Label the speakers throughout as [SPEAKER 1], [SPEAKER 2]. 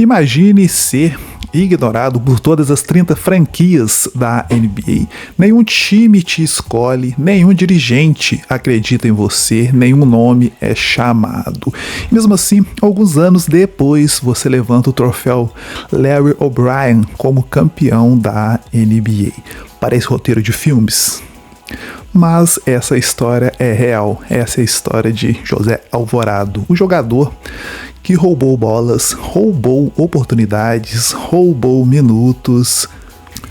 [SPEAKER 1] Imagine ser ignorado por todas as 30 franquias da NBA. Nenhum time te escolhe, nenhum dirigente acredita em você, nenhum nome é chamado. E mesmo assim, alguns anos depois, você levanta o troféu Larry O'Brien como campeão da NBA. Parece roteiro de filmes. Mas essa história é real. Essa é a história de José Alvarado, o jogador que roubou bolas, roubou oportunidades, roubou minutos,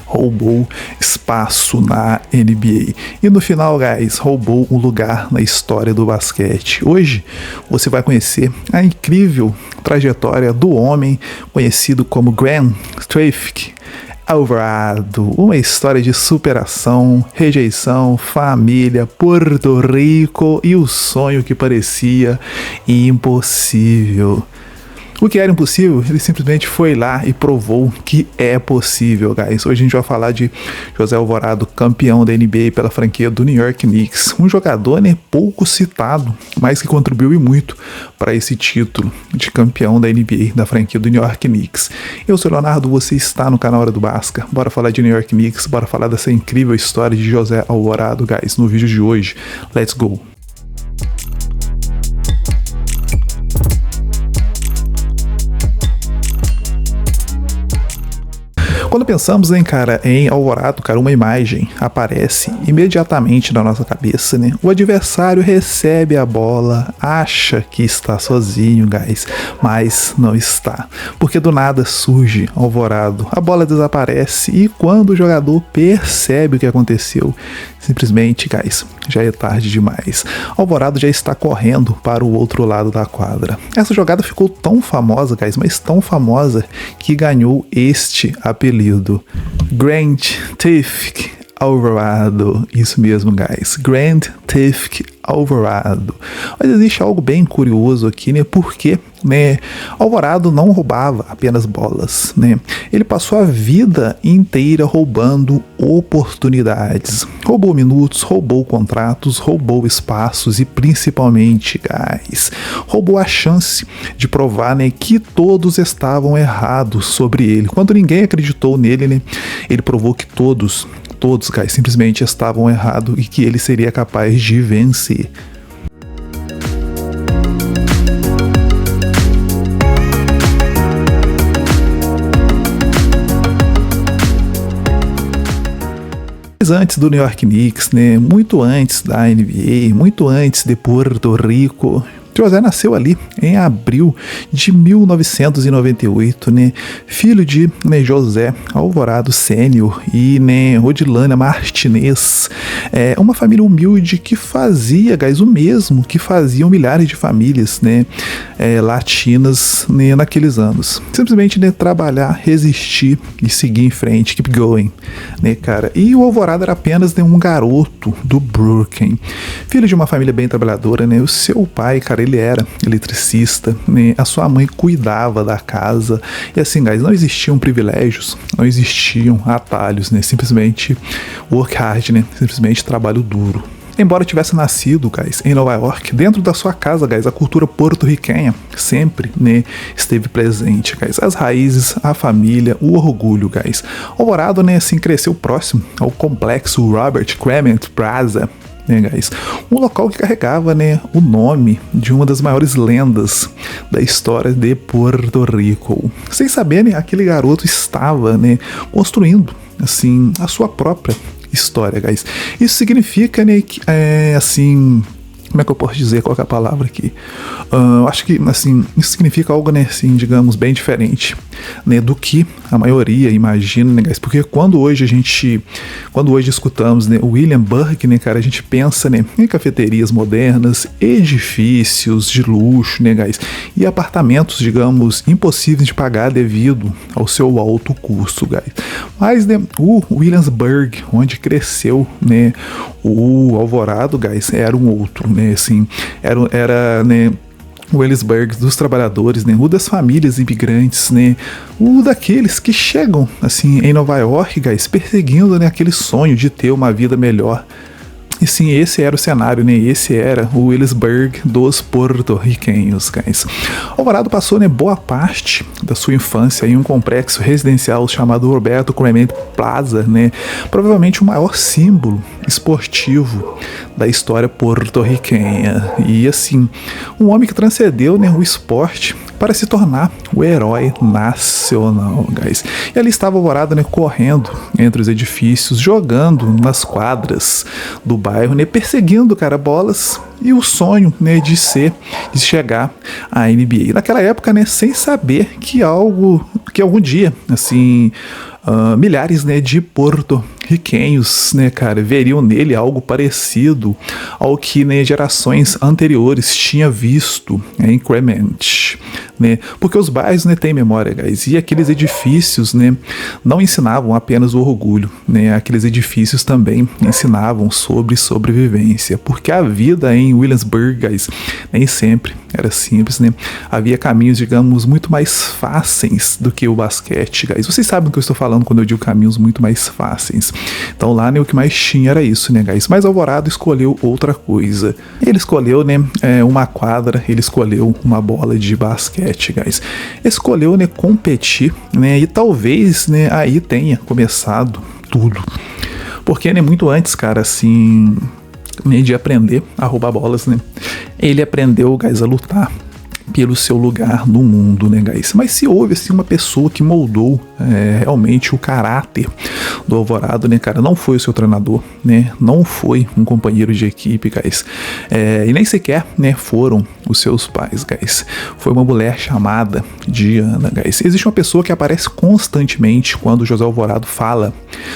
[SPEAKER 1] roubou espaço na NBA. E no final, guys, roubou um lugar na história do basquete. Hoje, você vai conhecer a incrível trajetória do homem conhecido como Grant Traffic Alvarado, uma história de superação, rejeição, família, Porto Rico e o sonho que parecia impossível. O que era impossível, ele simplesmente foi lá e provou que é possível, guys. Hoje a gente vai falar de José Alvarado, campeão da NBA pela franquia do New York Knicks. Um jogador, né, pouco citado, mas que contribuiu muito para esse título de campeão da NBA, da franquia do New York Knicks. Eu sou o Leonardo, você está no canal Hora do Basca. Bora falar de New York Knicks, bora falar dessa incrível história de José Alvarado, guys, no vídeo de hoje. Let's go! Quando pensamos em Alvarado, cara, uma imagem aparece imediatamente na nossa cabeça, né? O adversário recebe a bola, acha que está sozinho, guys, mas não está. Porque do nada surge Alvarado, a bola desaparece e quando o jogador percebe o que aconteceu, simplesmente, guys, já é tarde demais. Alvarado já está correndo para o outro lado da quadra. Essa jogada ficou tão famosa, guys, mas tão famosa que ganhou este apelido. Grant Traffic Alvarado. Isso mesmo, guys. Grant Traffic Alvarado. Mas existe algo bem curioso aqui, né? Porque, né, Alvarado não roubava apenas bolas, né? Ele passou a vida inteira roubando oportunidades. Roubou minutos, roubou contratos, roubou espaços e principalmente, guys, roubou a chance de provar, né, que todos estavam errados sobre ele. Quando ninguém acreditou nele, né, ele provou que todos, guys, simplesmente estavam errados e que ele seria capaz de vencer. Antes do New York Knicks, né, muito antes da NBA, muito antes de Porto Rico, José nasceu ali em abril de 1998, né? Filho de, né, José Alvarado Sênior e, né, Rodilânia Martinez. Uma família humilde que fazia, guys, o mesmo que faziam milhares de famílias, né, latinas, né, naqueles anos. Simplesmente, né, trabalhar, resistir e seguir em frente, keep going, né, cara? E o Alvarado era apenas, né, um garoto do Brooklyn. Filho de uma família bem trabalhadora, né? O seu pai, cara, ele era eletricista, né? A sua mãe cuidava da casa e assim, guys, não existiam privilégios, não existiam atalhos, né? Simplesmente work hard, né? Simplesmente trabalho duro. Embora tivesse nascido, guys, em Nova York, dentro da sua casa, guys, a cultura porto-riquenha sempre, né, esteve presente, guys. As raízes, a família, o orgulho, guys. Alvarado, né, assim, cresceu próximo ao complexo Robert Clement Plaza, né, guys? Um local que carregava, né, o nome de uma das maiores lendas da história de Porto Rico. Sem saber, né, aquele garoto estava, né, construindo, assim, a sua própria história, guys. Isso significa, né, que, assim, como é que eu posso dizer, qual que é a palavra aqui? Eu acho que, assim, isso significa algo, né, assim, digamos, bem diferente, né, do que a maioria imagina, né, guys? Porque quando hoje escutamos, né, William Burke, né, cara, a gente pensa, né, em cafeterias modernas, edifícios de luxo, né, guys? E apartamentos, digamos, impossíveis de pagar devido ao seu alto custo, guys. Mas, né, o Williamsburg, onde cresceu, né, o Alvarado, guys, era um outro, né, assim, era, né, o Williamsburg dos trabalhadores, né, o das famílias imigrantes, né, o daqueles que chegam, assim, em Nova York, guys, perseguindo, né, aquele sonho de ter uma vida melhor. E sim, esse era o cenário, né? Esse era o Williamsburg dos porto-riquenhos, guys. Alvorado passou, né, boa parte da sua infância em um complexo residencial chamado Roberto Clemente Plaza, né? Provavelmente o maior símbolo esportivo da história porto-riquenha. E assim, um homem que transcendeu, né, o esporte para se tornar o herói nacional, guys. E ali estava Alvorado, né, correndo entre os edifícios, jogando nas quadras do bairro, né, perseguindo, cara, bolas e o sonho, né, de chegar à NBA. Naquela época, né, sem saber que algum dia, assim, milhares, né, de porto-riquenhos, né, cara, veriam nele algo parecido ao que, né, gerações anteriores tinha visto, né, em Clemente, né, porque os bairros, né, têm memória, guys, e aqueles edifícios, né, não ensinavam apenas o orgulho, né, aqueles edifícios também ensinavam sobre sobrevivência, porque a vida em Williamsburg, guys, nem sempre era simples, né, havia caminhos, digamos, muito mais fáceis do que o basquete, guys. Vocês sabem do que eu estou falando quando eu digo caminhos muito mais fáceis. Então lá, né, o que mais tinha era isso, né, guys. Mas Alvorado escolheu outra coisa. Ele escolheu, né, uma quadra, ele escolheu uma bola de basquete, guys. Escolheu, né, competir, né, e talvez, né, aí tenha começado tudo. Porque, né, muito antes, cara, assim, né, de aprender a roubar bolas, né, ele aprendeu, guys, a lutar pelo seu lugar no mundo, né, guys? Mas se houve, assim, uma pessoa que moldou realmente o caráter do Alvorado, né, cara, não foi o seu treinador, né, não foi um companheiro de equipe, guys, e nem sequer, né, foram os seus pais, guys. Foi uma mulher chamada Diana, guys. Existe uma pessoa que aparece constantemente quando o José Alvorado fala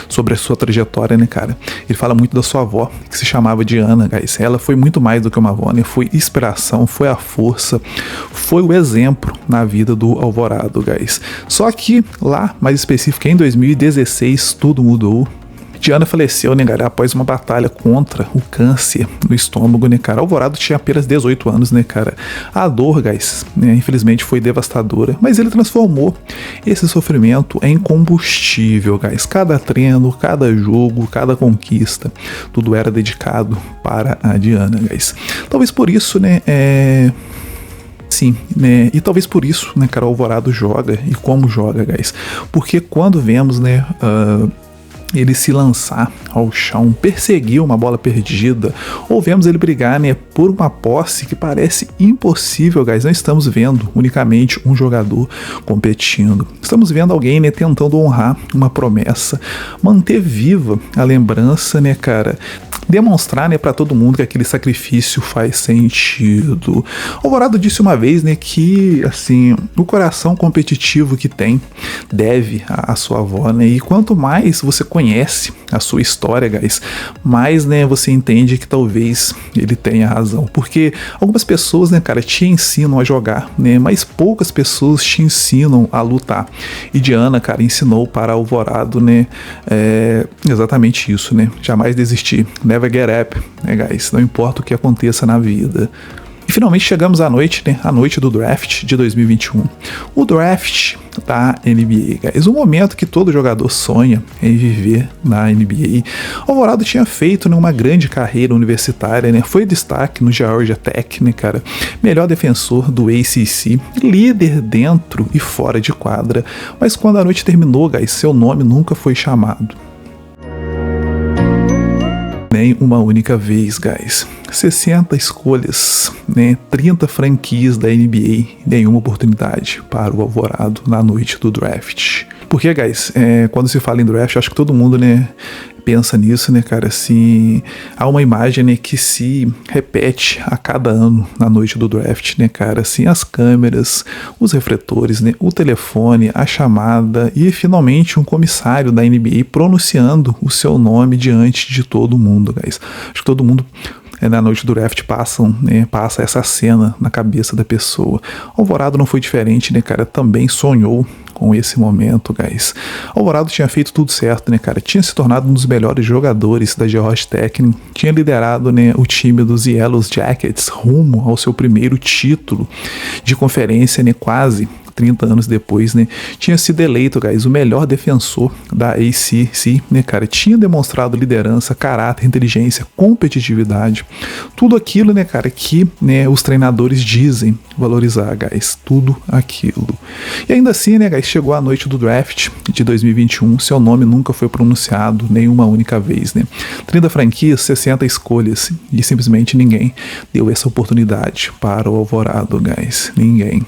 [SPEAKER 1] sobre a sua trajetória, né, cara. Ele fala muito da sua avó, que se chamava Diana, guys. Ela foi muito mais do que uma avó, né, foi inspiração, foi a força, foi o exemplo na vida do Alvorado, guys. Só que lá, mais específico, em 2016, tudo mudou. Diana faleceu, né, cara, após uma batalha contra o câncer no estômago, né, cara. Alvorado tinha apenas 18 anos, né, cara. A dor, guys, né, infelizmente foi devastadora, mas ele transformou esse sofrimento em combustível, guys. Cada treino, cada jogo, cada conquista, tudo era dedicado para a Diana, guys. Talvez por isso, né, sim, né, e talvez por isso, né, cara, o Alvorado joga e como joga, guys. Porque quando vemos, né, ele se lançar ao chão, perseguir uma bola perdida, ou vemos ele brigar, né, por uma posse que parece impossível, guys. Não estamos vendo unicamente um jogador competindo. Estamos vendo alguém, né, tentando honrar uma promessa, manter viva a lembrança, né, cara, demonstrar, né, para todo mundo que aquele sacrifício faz sentido. Alvorado disse uma vez, né, que, assim, o coração competitivo que tem deve à sua avó, né, e quanto mais você conhece a sua história, guys, mais, né, você entende que talvez ele tenha razão, porque algumas pessoas, né, cara, te ensinam a jogar, né, mas poucas pessoas te ensinam a lutar, e Diana, cara, ensinou para Alvorado, né, exatamente isso, né, jamais desistir, never get up, né, guys, não importa o que aconteça na vida. E finalmente chegamos à noite, né? A noite do draft de 2021. O draft da NBA, guys. O momento que todo jogador sonha em viver na NBA. O Alvorado tinha feito, né, uma grande carreira universitária, né? Foi destaque no Georgia Tech, né, cara? Melhor defensor do ACC, líder dentro e fora de quadra. Mas quando a noite terminou, guys, seu nome nunca foi chamado. Nem uma única vez, guys. 60 escolhas, né? 30 franquias da NBA, nenhuma oportunidade para o Alvorado na noite do draft. Porque, guys, quando se fala em draft, acho que todo mundo, né, pensa nisso, né, cara, assim, há uma imagem, né, que se repete a cada ano na noite do draft, né, cara, assim, as câmeras, os refletores, né, o telefone, a chamada e finalmente um comissário da NBA pronunciando o seu nome diante de todo mundo, guys. Acho que todo mundo na noite do draft passa essa cena na cabeça da pessoa. Alvorado não foi diferente, né, cara, também sonhou com esse momento, guys. Alvorado tinha feito tudo certo, né, cara, tinha se tornado um dos melhores jogadores da Georgia Tech, tinha liderado, né, o time dos Yellow Jackets rumo ao seu primeiro título de conferência, né, quase 30 anos depois, né, tinha sido eleito, guys, o melhor defensor da ACC, né, cara, tinha demonstrado liderança, caráter, inteligência, competitividade, tudo aquilo, né, cara, que, né, os treinadores dizem valorizar, guys, tudo aquilo. E ainda assim, né, guys, chegou a noite do draft de 2021, seu nome nunca foi pronunciado nenhuma única vez, né, 30 franquias, 60 escolhas, e simplesmente ninguém deu essa oportunidade para o Alvorado, guys, ninguém.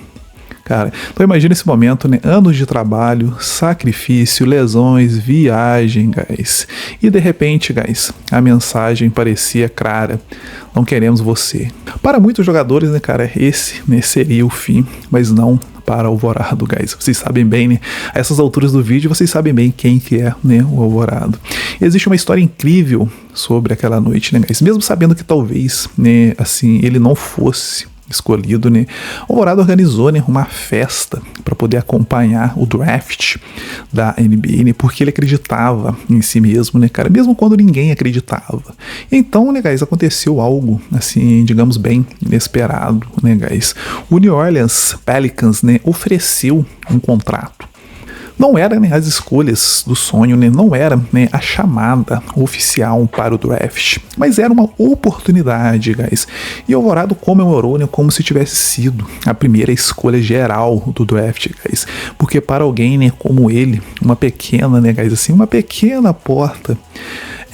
[SPEAKER 1] Cara, então imagina esse momento, né? Anos de trabalho, sacrifício, lesões, viagem, guys. E de repente, guys, a mensagem parecia clara: não queremos você. Para muitos jogadores, né, cara, esse, né, seria o fim, mas não para o Alvorado, guys. Vocês sabem bem, né? A essas alturas do vídeo, vocês sabem bem quem que é, né, o Alvorado. Existe uma história incrível sobre aquela noite, né, guys? Mesmo sabendo que talvez, né, assim, ele não fosse escolhido, né, o Alvorado organizou, né, uma festa para poder acompanhar o draft da NBA, né, porque ele acreditava em si mesmo, né, cara, mesmo quando ninguém acreditava. Então, né, guys, aconteceu algo, assim, digamos, bem inesperado, né, guys. O New Orleans Pelicans, né, ofereceu um contrato. Não era, né, as escolhas do sonho, né, não era, né, a chamada oficial para o draft, mas era uma oportunidade, guys. E o Alvorado comemorou, né, como se tivesse sido a primeira escolha geral do draft, guys. Porque para alguém, né, como ele, uma pequena, né, guys, assim, uma pequena porta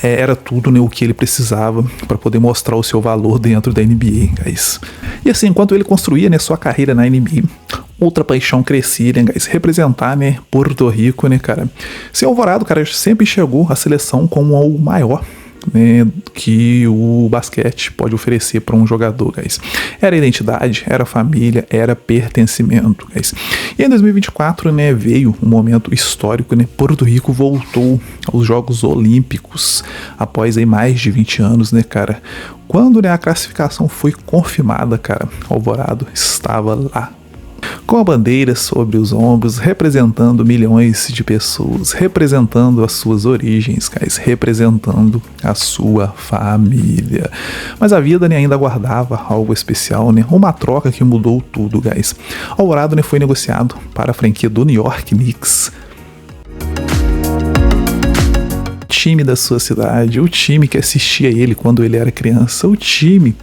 [SPEAKER 1] era tudo, né, o que ele precisava para poder mostrar o seu valor dentro da NBA, guys. E assim, enquanto ele construía, né, sua carreira na NBA, outra paixão crescia, né, guys, representar, né, Porto Rico, né, cara. Seu Alvorado, cara, sempre enxergou a seleção como algo maior, né, que o basquete pode oferecer para um jogador, guys. Era identidade, era família, era pertencimento, guys. E em 2024, né, veio um momento histórico, né, Porto Rico voltou aos Jogos Olímpicos após aí mais de 20 anos, né, cara. Quando, né, a classificação foi confirmada, cara, o Alvorado estava lá, com a bandeira sobre os ombros, representando milhões de pessoas, representando as suas origens, guys, representando a sua família. Mas a vida, né, ainda guardava algo especial, né, uma troca que mudou tudo, guys. Alvorado, né, foi negociado para a franquia do New York Knicks, time da sua cidade, o time que assistia ele quando ele era criança, o time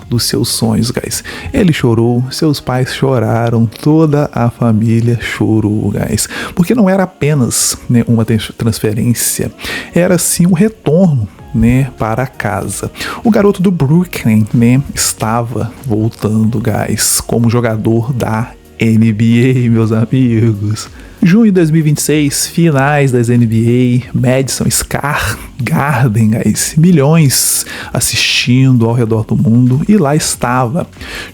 [SPEAKER 1] dos seus sonhos, guys. Ele chorou, seus pais choraram, toda a família chorou, guys. Porque não era apenas, né, uma transferência, era sim um retorno, né, para casa. O garoto do Brooklyn, né, estava voltando, guys, como jogador da NBA, meus amigos. Junho de 2026, finais das NBA, Madison Square Garden, guys, milhões assistindo ao redor do mundo, e lá estava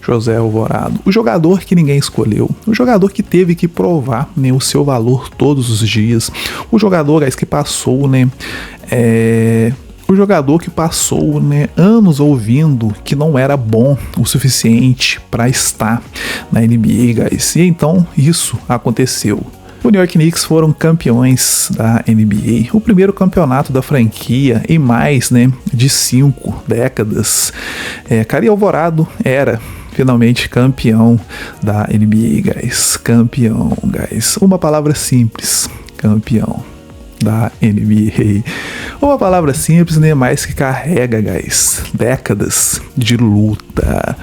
[SPEAKER 1] José Alvorado, o jogador que ninguém escolheu, o jogador que teve que provar, né, o seu valor todos os dias, o jogador, guys, que passou, né, o jogador que passou, né, anos ouvindo que não era bom o suficiente para estar na NBA, guys. E então isso aconteceu. O New York Knicks foram campeões da NBA, o primeiro campeonato da franquia em mais, né, de 5 décadas. Cara, Alvorado era finalmente campeão da NBA, guys. Campeão, guys. Uma palavra simples: campeão da NBA. Uma palavra simples, né, mas que carrega, guys, décadas de luta.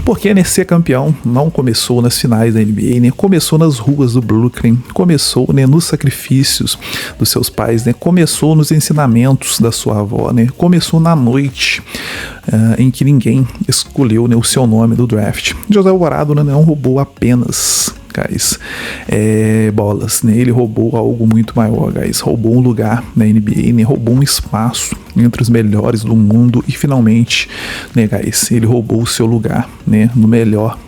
[SPEAKER 1] Porque, né, ser campeão não começou nas finais da NBA, né, começou nas ruas do Brooklyn, começou, né, nos sacrifícios dos seus pais, né, começou nos ensinamentos da sua avó, né, começou na noite em que ninguém escolheu, né, o seu nome do draft. José Alvorado, né, não roubou apenas, guys, bolas, né? Ele roubou algo muito maior, guys. Roubou um lugar na NBA, né? Roubou um espaço entre os melhores do mundo e finalmente, né, guys, ele roubou o seu lugar, né, no melhor.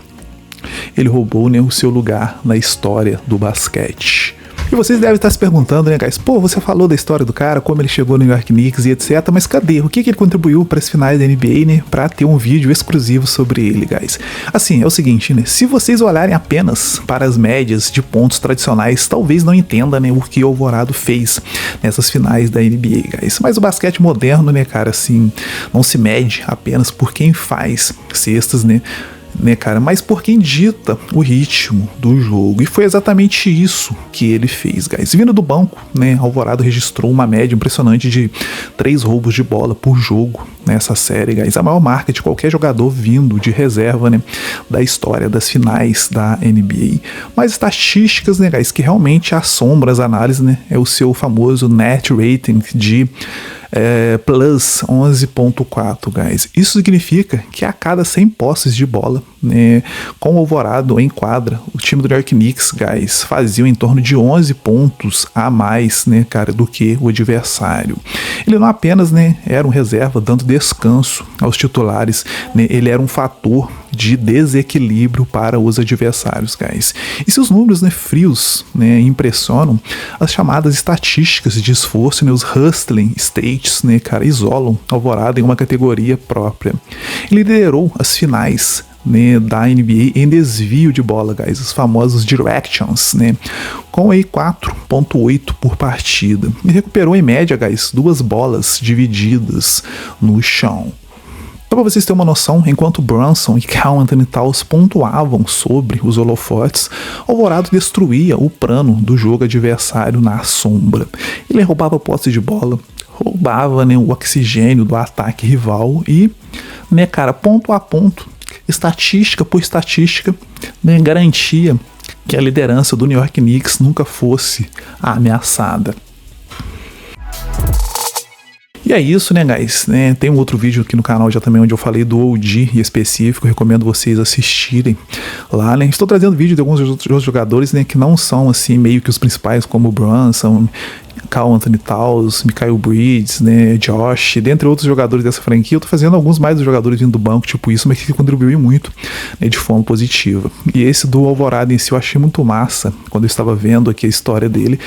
[SPEAKER 1] Ele roubou, né, o seu lugar na história do basquete. E vocês devem estar se perguntando, né, guys? Pô, você falou da história do cara, como ele chegou no New York Knicks e etc. Mas cadê? O que ele contribuiu para as finais da NBA, né? Pra ter um vídeo exclusivo sobre ele, guys. Assim, é o seguinte, né? Se vocês olharem apenas para as médias de pontos tradicionais, talvez não entendam, né, o que o Alvorado fez nessas finais da NBA, guys. Mas o basquete moderno, né, cara, assim, não se mede apenas por quem faz cestas, né? né, cara, mas por quem dita o ritmo do jogo. E foi exatamente isso que ele fez, guys. Vindo do banco, né, Alvorada registrou uma média impressionante de 3 roubos de bola por jogo nessa série, guys. A maior marca de qualquer jogador vindo de reserva, né, da história das finais da NBA. Mas estatísticas, né, guys, que realmente assombram as análises, né, é o seu famoso net rating de plus 11.4, guys. Isso significa que a cada 100 posses de bola, né, com o Alvorado em quadra, o time do New York Knicks, guys, fazia em torno de 11 pontos a mais, né, cara, do que o adversário. Ele não apenas, né, era um reserva dando descanso aos titulares, né, ele era um fator de desequilíbrio para os adversários, guys. E seus números, né, frios, né, impressionam, as chamadas estatísticas de esforço, né, os hustling states, né, cara, isolam Alvorada em uma categoria própria. Ele liderou as finais, né, da NBA em desvio de bola, guys, os famosos directions, né, com aí 4.8 por partida. E recuperou em média, guys, 2 bolas divididas no chão. Então, para vocês terem uma noção, enquanto Brunson e Karl-Anthony Towns pontuavam sobre os holofotes, Alvorado destruía o plano do jogo adversário na sombra. Ele roubava posse de bola, roubava, né, o oxigênio do ataque rival e, né, cara, ponto a ponto, estatística por estatística, né, garantia que a liderança do New York Knicks nunca fosse ameaçada. E é isso, né, guys? Né, tem um outro vídeo aqui no canal já também onde eu falei do OG em específico, recomendo vocês assistirem lá, né? Estou trazendo vídeo de alguns outros jogadores, né, que não são assim meio que os principais, como o Brunson, Karl-Anthony Towns, Mikal Bridges, né, Josh, dentre outros jogadores dessa franquia. Eu tô fazendo alguns mais dos jogadores vindo do banco, tipo isso, mas que contribuiu muito, né, de forma positiva. E esse do Alvorada em si eu achei muito massa quando eu estava vendo aqui a história dele,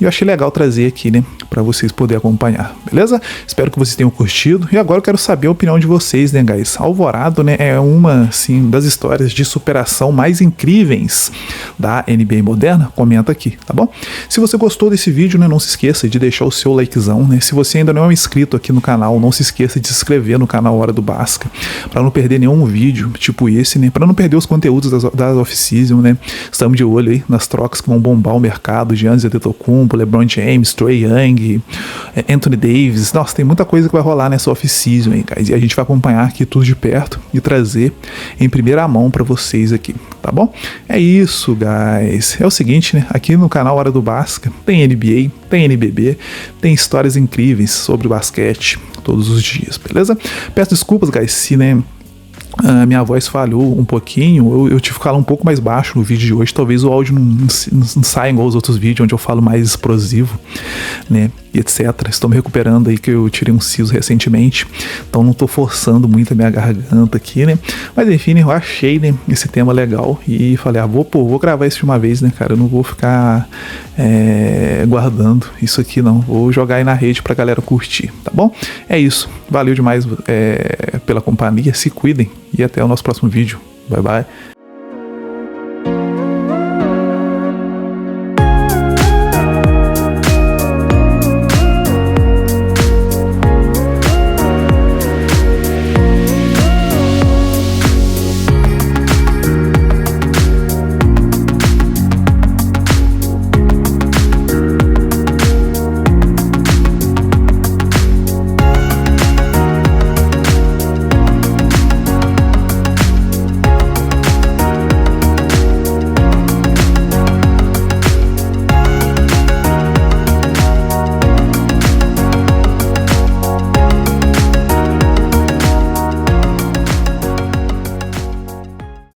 [SPEAKER 1] e eu achei legal trazer aqui, né, para vocês poderem acompanhar, beleza? Espero que vocês tenham curtido, e agora eu quero saber a opinião de vocês, né, guys? Alvorado, né, é uma, assim, das histórias de superação mais incríveis da NBA moderna? Comenta aqui, tá bom? Se você gostou desse vídeo, né, não se esqueça de deixar o seu likezão, né? Se você ainda não é inscrito aqui no canal, não se esqueça de se inscrever no canal Hora do Basca, para não perder nenhum vídeo tipo esse, né? Para não perder os conteúdos das off-season, né? Estamos de olho aí nas trocas que vão bombar o mercado, Giannis Antetokounmpo, LeBron James, Trae Young, Anthony Davis. Nossa, tem muita coisa que vai rolar nessa off-season aí, guys. E a gente vai acompanhar aqui tudo de perto e trazer em primeira mão para vocês aqui, tá bom? É isso, guys. É o seguinte, né? Aqui no canal Hora do Basca tem NBA, tem NBB, tem histórias incríveis sobre basquete todos os dias, beleza? Peço desculpas, guys, se, né, a minha voz falhou um pouquinho, eu tive que falar um pouco mais baixo no vídeo de hoje, talvez o áudio não saia igual os outros vídeos onde eu falo mais explosivo, né, e etc. Estou me recuperando aí, que eu tirei um siso recentemente, então não estou forçando muito a minha garganta aqui, né, mas enfim, eu achei, né, esse tema legal e falei, vou gravar isso de uma vez, né, cara, eu não vou ficar guardando isso aqui não, vou jogar aí na rede pra galera curtir, tá bom? É isso, valeu demais pela companhia, se cuidem e até o nosso próximo vídeo, bye bye.